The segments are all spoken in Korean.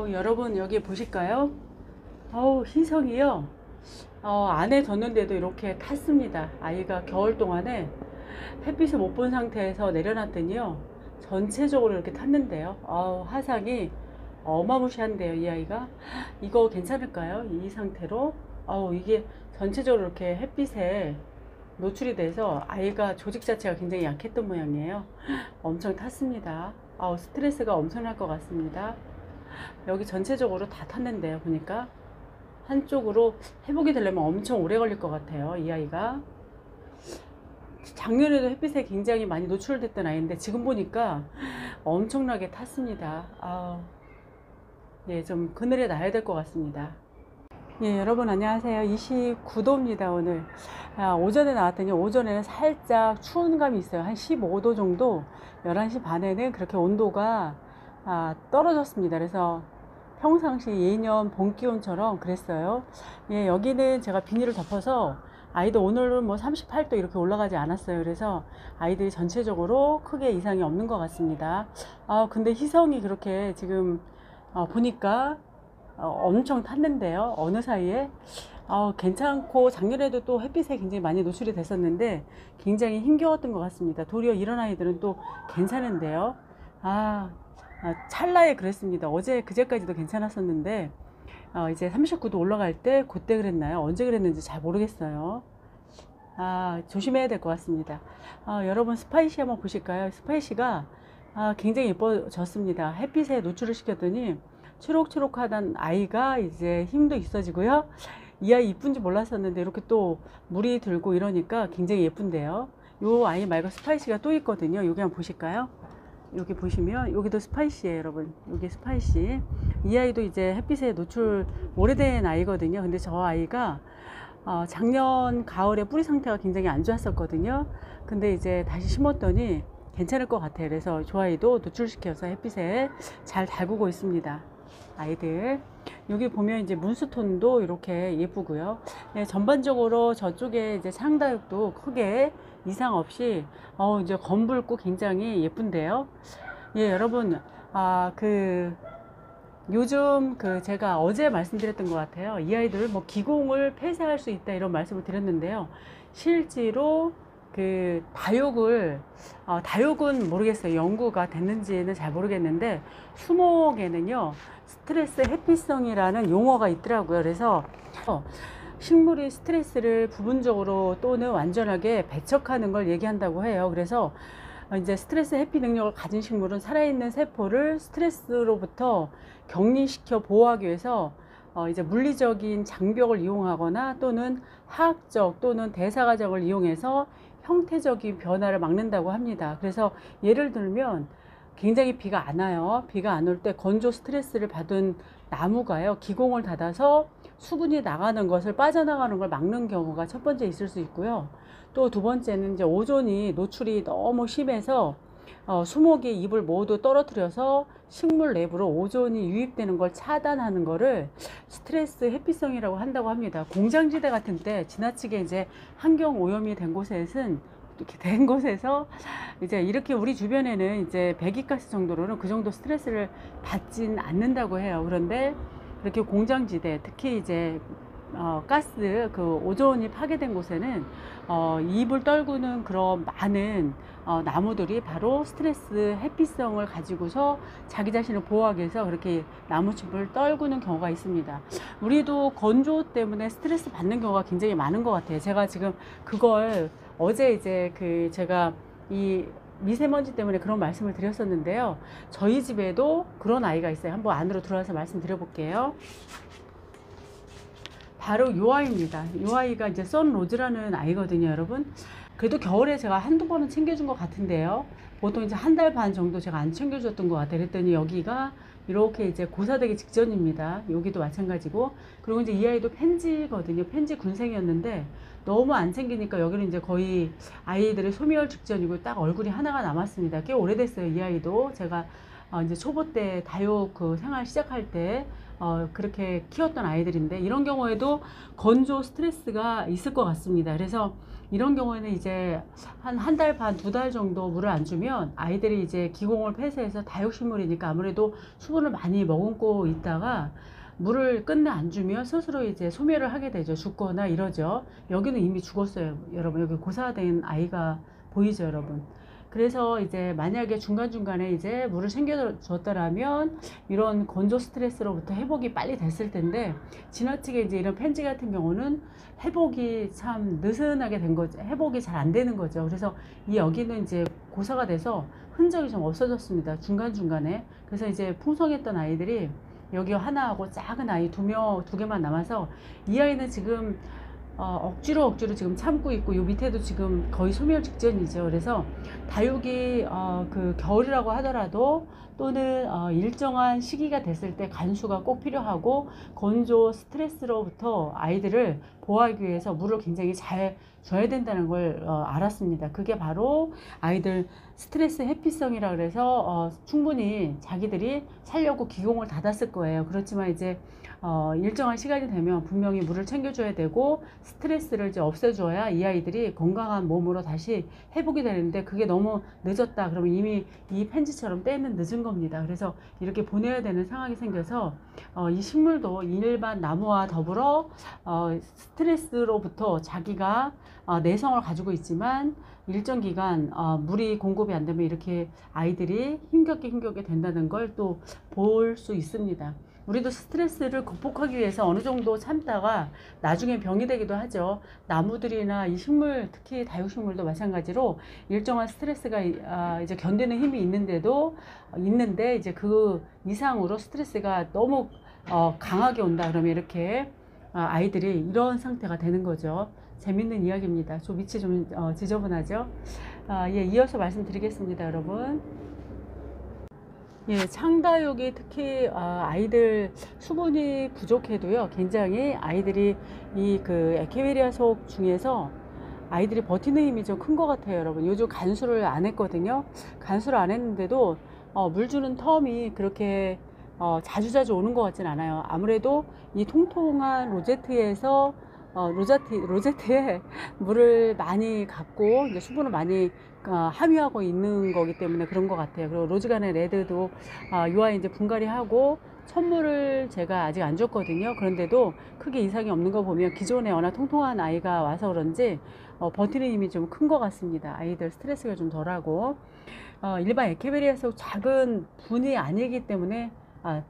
여러분 여기 보실까요? 희성이요. 안에 뒀는데도 이렇게 탔습니다. 아이가 겨울 동안에 햇빛을 못 본 상태에서 내려놨더니요, 전체적으로 이렇게 탔는데요. 화상이 어마무시한데요, 이 아이가. 이거 괜찮을까요? 이 상태로 이게 전체적으로 이렇게 햇빛에 노출이 돼서 아이가 조직 자체가 굉장히 약했던 모양이에요. 엄청 탔습니다. 스트레스가 엄청날 것 같습니다. 여기 전체적으로 다 탔는데요, 보니까 한쪽으로 회복이 되려면 엄청 오래 걸릴 것 같아요, 이 아이가. 작년에도 햇빛에 굉장히 많이 노출됐던 아이인데 지금 보니까 엄청나게 탔습니다. 예, 좀 그늘에 놔야 될 것 같습니다. 예, 여러분 안녕하세요. 29도입니다 오늘. 오전에 나왔더니 오전에는 살짝 추운 감이 있어요. 한 15도 정도. 11시 반에는 그렇게 온도가 떨어졌습니다. 그래서 평상시 예년 봄 기온처럼 그랬어요. 예, 여기는 제가 비닐을 덮어서 아이들 오늘은 뭐 38도 이렇게 올라가지 않았어요. 그래서 아이들이 전체적으로 크게 이상이 없는 것 같습니다. 근데 희성이 그렇게 지금 보니까 엄청 탔는데요. 어느 사이에 괜찮고, 작년에도 또 햇빛에 굉장히 많이 노출이 됐었는데 굉장히 힘겨웠던 것 같습니다. 도리어 이런 아이들은 또 괜찮은데요. 찰나에 그랬습니다. 어제 그제까지도 괜찮았었는데 이제 39도 올라갈 때 그때 그랬나요? 언제 그랬는지 잘 모르겠어요. 조심해야 될 것 같습니다. 여러분 스파이시 한번 보실까요? 스파이시가 굉장히 예뻐졌습니다. 햇빛에 노출을 시켰더니 초록초록하던 아이가 이제 힘도 있어지고요. 이 아이 이쁜지 몰랐었는데 이렇게 또 물이 들고 이러니까 굉장히 예쁜데요. 요 아이 말고 스파이시가 또 있거든요. 여기 한번 보실까요? 여기 보시면 여기도 스파이시예요, 여러분. 여기 스파이시. 이 아이도 이제 햇빛에 노출 오래된 아이거든요. 근데 저 아이가 작년 가을에 뿌리 상태가 굉장히 안 좋았었거든요. 근데 이제 다시 심었더니 괜찮을 것 같아요. 그래서 저 아이도 노출시켜서 햇빛에 잘 달구고 있습니다. 아이들 여기 보면 이제 문스톤도 이렇게 예쁘고요. 네, 전반적으로 저쪽에 이제 상다육도 크게 이상 없이 이제 검붉고 굉장히 예쁜데요. 예, 여러분 요즘 제가 어제 말씀드렸던 것 같아요. 이 아이들 뭐 기공을 폐쇄할 수 있다 이런 말씀을 드렸는데요. 실제로 다육은 모르겠어요. 연구가 됐는지는 잘 모르겠는데 수목에는요, 스트레스 회피성이라는 용어가 있더라고요. 그래서 식물이 스트레스를 부분적으로 또는 완전하게 배척하는 걸 얘기한다고 해요. 그래서 이제 스트레스 회피 능력을 가진 식물은 살아있는 세포를 스트레스로부터 격리시켜 보호하기 위해서 이제 물리적인 장벽을 이용하거나 또는 화학적 또는 대사 과정을 이용해서 형태적인 변화를 막는다고 합니다. 그래서 예를 들면 굉장히 비가 안 와요. 비가 안 올 때 건조 스트레스를 받은 나무가요, 기공을 닫아서 수분이 나가는 것을 빠져나가는 걸 막는 경우가 첫 번째 있을 수 있고요. 또 두 번째는 이제 오존이 노출이 너무 심해서 수목이 잎을 모두 떨어뜨려서 식물 내부로 오존이 유입되는 걸 차단하는 거를 스트레스 회피성이라고 한다고 합니다. 공장지대 같은 때 지나치게 이제 환경 오염이 된 곳에서 이제 이렇게 우리 주변에는 이제 배기가스 정도로는 그 정도 스트레스를 받진 않는다고 해요. 그런데 이렇게 공장지대, 특히 이제 가스 오존이 파괴된 곳에는 잎을 떨구는 그런 많은 나무들이 바로 스트레스 회피성을 가지고서 자기 자신을 보호하기 위해서 그렇게 나무숲을 떨구는 경우가 있습니다. 우리도 건조 때문에 스트레스 받는 경우가 굉장히 많은 것 같아요. 제가 지금 그걸 어제 이제 제가 이 미세먼지 때문에 그런 말씀을 드렸었는데요. 저희 집에도 그런 아이가 있어요. 한번 안으로 들어와서 말씀드려 볼게요. 바로 이 아이입니다. 이 아이가 이제 선로즈라는 아이거든요, 여러분. 그래도 겨울에 제가 한두 번은 챙겨준 것 같은데요. 보통 이제 한 달 반 정도 제가 안 챙겨줬던 것 같아요. 그랬더니 여기가 이렇게 이제 고사되기 직전입니다. 여기도 마찬가지고. 그리고 이제 이 아이도 펜지거든요. 펜지 군생이었는데 너무 안 챙기니까 여기는 이제 거의 아이들의 소멸 직전이고 딱 얼굴이 하나가 남았습니다. 꽤 오래됐어요, 이 아이도. 제가 이제 초보 때 다육 생활 시작할 때 그렇게 키웠던 아이들인데, 이런 경우에도 건조 스트레스가 있을 것 같습니다. 그래서 이런 경우에는 이제 한 달 반, 2달 정도 물을 안 주면 아이들이 이제 기공을 폐쇄해서 다육식물이니까 아무래도 수분을 많이 머금고 있다가 물을 끝내 안 주면 스스로 이제 소멸을 하게 되죠. 죽거나 이러죠. 여기는 이미 죽었어요. 여러분, 여기 고사된 아이가 보이죠, 여러분? 그래서 이제 만약에 중간중간에 이제 물을 챙겨줬더라면 이런 건조 스트레스로부터 회복이 빨리 됐을 텐데, 지나치게 이제 이런 펜지 같은 경우는 회복이 참 느슨하게 된 거죠. 회복이 잘 안 되는 거죠. 그래서 이 여기는 이제 고사가 돼서 흔적이 좀 없어졌습니다. 중간중간에. 그래서 이제 풍성했던 아이들이 여기 하나하고 작은 아이 두 개만 남아서, 이 아이는 지금 억지로 지금 참고 있고, 요 밑에도 지금 거의 소멸 직전이죠. 그래서 다육이 그 겨울이라고 하더라도, 또는 일정한 시기가 됐을 때 간수가 꼭 필요하고, 건조 스트레스로부터 아이들을 보호하기 위해서 물을 굉장히 잘 줘야 된다는 걸 알았습니다. 그게 바로 아이들 스트레스 회피성이라 그래서 충분히 자기들이 살려고 기공을 닫았을 거예요. 그렇지만 이제 일정한 시간이 되면 분명히 물을 챙겨줘야 되고, 스트레스를 이제 없애줘야 이 아이들이 건강한 몸으로 다시 회복이 되는데, 그게 너무 늦었다 그러면 이미 이 펜지처럼 때는 늦은 겁니다. 그래서 이렇게 보내야 되는 상황이 생겨서 이 식물도 일반 나무와 더불어 스트레스로부터 자기가 내성을 가지고 있지만, 일정 기간 물이 공급이 안 되면 이렇게 아이들이 힘겹게 된다는 걸 또 볼 수 있습니다. 우리도 스트레스를 극복하기 위해서 어느 정도 참다가 나중에 병이 되기도 하죠. 나무들이나 이 식물, 특히 다육식물도 마찬가지로 일정한 스트레스가 이제 견디는 힘이 있는데 이제 그 이상으로 스트레스가 너무 강하게 온다 그러면 이렇게 아이들이 이런 상태가 되는 거죠. 재밌는 이야기입니다. 저 밑이 좀 지저분하죠. 예, 이어서 말씀드리겠습니다, 여러분. 예, 창다육이 특히 아이들 수분이 부족해도요, 굉장히 아이들이 이 그 에케베리아 속 중에서 아이들이 버티는 힘이 좀 큰 것 같아요, 여러분. 요즘 간수를 안 했거든요. 간수를 안 했는데도 물 주는 텀이 그렇게 자주 오는 것 같진 않아요. 아무래도 이 통통한 로제트에서 로제트에 물을 많이 갖고 이제 수분을 많이 함유하고 있는 거기 때문에 그런 것 같아요. 그리고 로즈가네 레드도 이 아이 이제 분갈이 하고 천물을 제가 아직 안 줬거든요. 그런데도 크게 이상이 없는 거 보면 기존에 워낙 통통한 아이가 와서 그런지 버티는 힘이 좀 큰 것 같습니다. 아이들 스트레스가 좀 덜하고, 일반 에케베리아 속 작은 분이 아니기 때문에,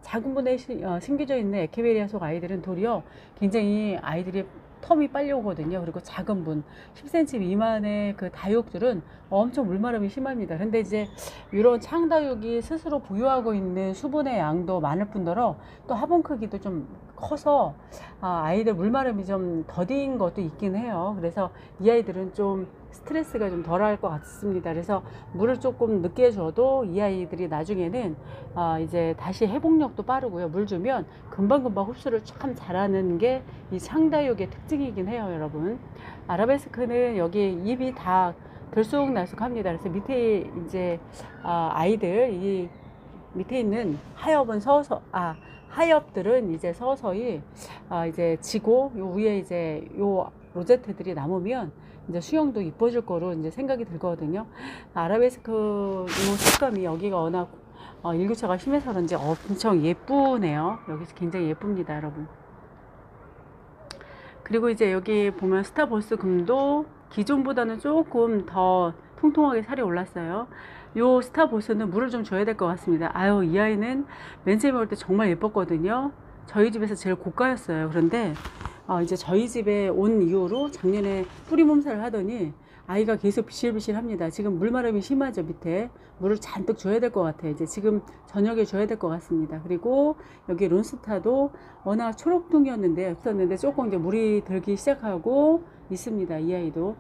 작은 분에 심겨져 있는 에케베리아 속 아이들은 도리어 굉장히 아이들이 텀이 빨리 오거든요. 그리고 작은 분 10cm 미만의 그 다육들은 엄청 물마름이 심합니다. 근데 이제 이런 창다육이 스스로 보유하고 있는 수분의 양도 많을 뿐더러 또 화분 크기도 좀 커서 아이들 물마름이 좀 더딘 것도 있긴 해요. 그래서 이 아이들은 좀 스트레스가 좀 덜할 것 같습니다. 그래서 물을 조금 늦게 줘도 이 아이들이 나중에는 이제 다시 회복력도 빠르고요. 물 주면 금방금방 흡수를 참 잘하는 게 이 창다육의 특징이긴 해요, 여러분. 아라베스크는 여기 잎이 다 들쑥날쑥합니다. 그래서 밑에 이제 아이들 이 밑에 있는 하엽들은 이제 서서히 이제 지고, 요 위에 이제 요 로제트들이 남으면 이제 수영도 이뻐질 거로 이제 생각이 들거든요. 아라베스크 요 색감이 여기가 워낙 일교차가 심해서 그런지 엄청 예쁘네요. 여기 굉장히 예쁩니다, 여러분. 그리고 이제 여기 보면 스타버스 금도 기존보다는 조금 더 통통하게 살이 올랐어요. 요 스타버스는 물을 좀 줘야 될 것 같습니다. 아유, 이 아이는 맨 처음에 올 때 정말 예뻤거든요. 저희 집에서 제일 고가였어요. 그런데 이제 저희 집에 온 이후로 작년에 뿌리 몸살을 하더니 아이가 계속 비실비실합니다. 지금 물마름이 심하죠. 밑에 물을 잔뜩 줘야 될 것 같아요. 이제 지금 저녁에 줘야 될 것 같습니다. 그리고 여기 론스타도 워낙 초록둥이었는데 없었는데 조금 이제 물이 들기 시작하고 있습니다. 이 아이도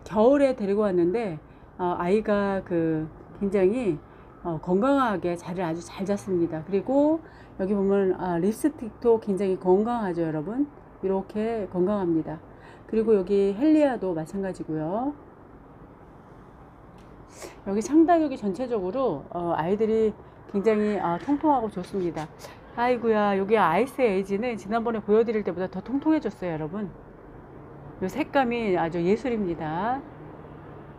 겨울에 데리고 왔는데 아이가 굉장히 건강하게 자리를 아주 잘 잡습니다. 그리고 여기 보면 립스틱도 굉장히 건강하죠, 여러분. 이렇게 건강합니다. 그리고 여기 헬리아도 마찬가지고요. 여기 창다육이 전체적으로 아이들이 굉장히 통통하고 좋습니다. 아이고야, 여기 아이스 에이지는 지난번에 보여드릴 때보다 더 통통해졌어요, 여러분. 요 색감이 아주 예술입니다.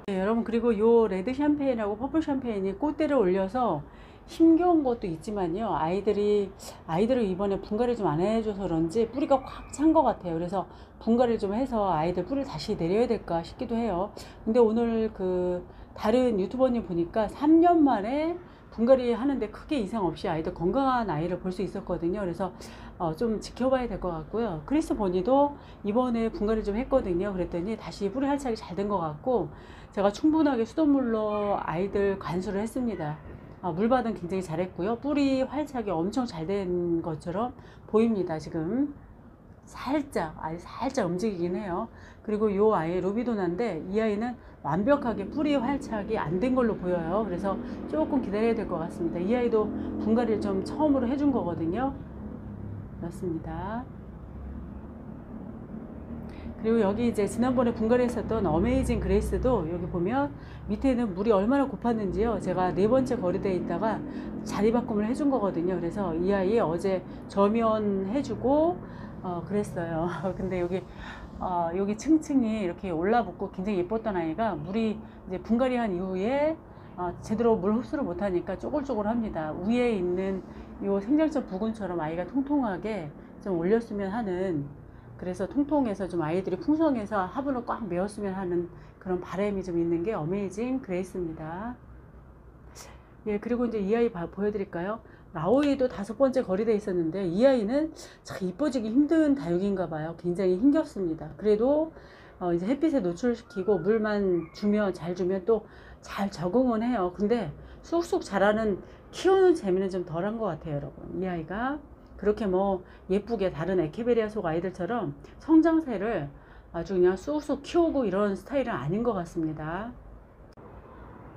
네, 여러분, 그리고 요 레드 샴페인하고 퍼플 샴페인이 꽃대를 올려서 힘겨운 것도 있지만요, 아이들을 이번에 분갈이 좀 안 해줘서 그런지 뿌리가 확 찬 것 같아요. 그래서 분갈이를 좀 해서 아이들 뿌리를 다시 내려야 될까 싶기도 해요. 근데 오늘 그 다른 유튜버님 보니까 3년 만에 분갈이 하는데 크게 이상 없이 아이들 건강한 아이를 볼 수 있었거든요. 그래서 좀 지켜봐야 될 것 같고요. 크리스 보니도 이번에 분갈이 좀 했거든요. 그랬더니 다시 뿌리 활착이 잘 된 것 같고, 제가 충분하게 수돗물로 아이들 관수를 했습니다. 물받은 굉장히 잘했고요. 뿌리 활착이 엄청 잘 된 것처럼 보입니다. 지금 아주 살짝 움직이긴 해요. 그리고 요 아이 루비도나인데, 이 아이는 완벽하게 뿌리 활착이 안 된 걸로 보여요. 그래서 조금 기다려야 될 것 같습니다. 이 아이도 분갈이를 좀 처음으로 해준 거거든요. 그렇습니다. 그리고 여기 이제 지난번에 분갈이 했었던 어메이징 그레이스도 여기 보면 밑에는 물이 얼마나 고팠는지요. 제가 네 번째 거리대에 있다가 자리 바꿈을 해준 거거든요. 그래서 이 아이 어제 저면 해주고 그랬어요. 근데 여기 층층이 이렇게 올라붙고 굉장히 예뻤던 아이가 물이 이제 분갈이 한 이후에 제대로 물 흡수를 못하니까 쪼글쪼글합니다. 위에 있는 요 생장점 부근처럼 아이가 통통하게 좀 올렸으면 하는, 그래서 통통해서 좀 아이들이 풍성해서 화분을 꽉 메웠으면 하는 그런 바람이 좀 있는 게 어메이징 그레이스입니다. 예, 그리고 이제 이 아이 보여드릴까요? 라오이도 5번째 거리대에 있었는데, 이 아이는 참 이뻐지기 힘든 다육인가 봐요. 굉장히 힘겹습니다. 그래도 이제 햇빛에 노출시키고 물만 잘 주면 또 잘 적응은 해요. 근데 쑥쑥 자라는, 키우는 재미는 좀 덜한 것 같아요, 여러분. 이 아이가 그렇게 뭐 예쁘게 다른 에케베리아 속 아이들처럼 성장세를 아주 그냥 쑥쑥 키우고 이런 스타일은 아닌 것 같습니다.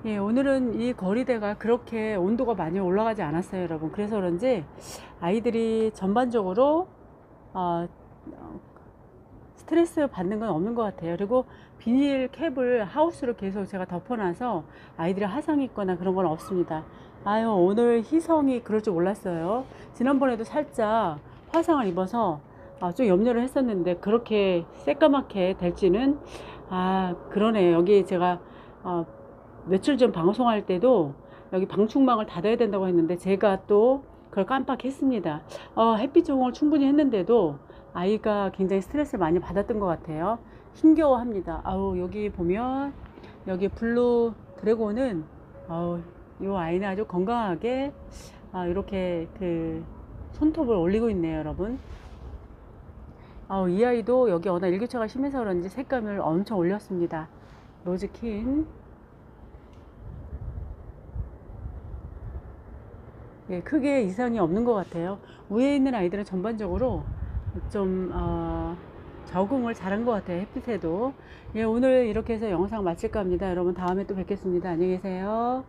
예, 오늘은 이 거리대가 그렇게 온도가 많이 올라가지 않았어요, 여러분. 그래서 그런지 아이들이 전반적으로 스트레스 받는 건 없는 것 같아요. 그리고 비닐 캡을 하우스로 계속 제가 덮어놔서 아이들이 화상이 있거나 그런 건 없습니다. 아유, 오늘 희성이 그럴 줄 몰랐어요. 지난번에도 살짝 화상을 입어서 좀 염려를 했었는데 그렇게 새까맣게 될지는, 그러네요. 여기 제가 며칠 전 방송할 때도 여기 방충망을 닫아야 된다고 했는데 제가 또 그걸 깜빡했습니다. 햇빛 적응을 충분히 했는데도 아이가 굉장히 스트레스를 많이 받았던 것 같아요. 힘겨워합니다. 여기 보면 여기 블루 드래곤은 이 아이는 아주 건강하게 이렇게 그 손톱을 올리고 있네요, 여러분. 이 아이도 여기 워낙 일교차가 심해서 그런지 색감을 엄청 올렸습니다. 로즈킨. 예, 크게 이상이 없는 것 같아요. 위에 있는 아이들은 전반적으로 좀 적응을 잘한 것 같아요, 햇빛에도. 예, 오늘 이렇게 해서 영상 마칠까 합니다. 여러분, 다음에 또 뵙겠습니다. 안녕히 계세요.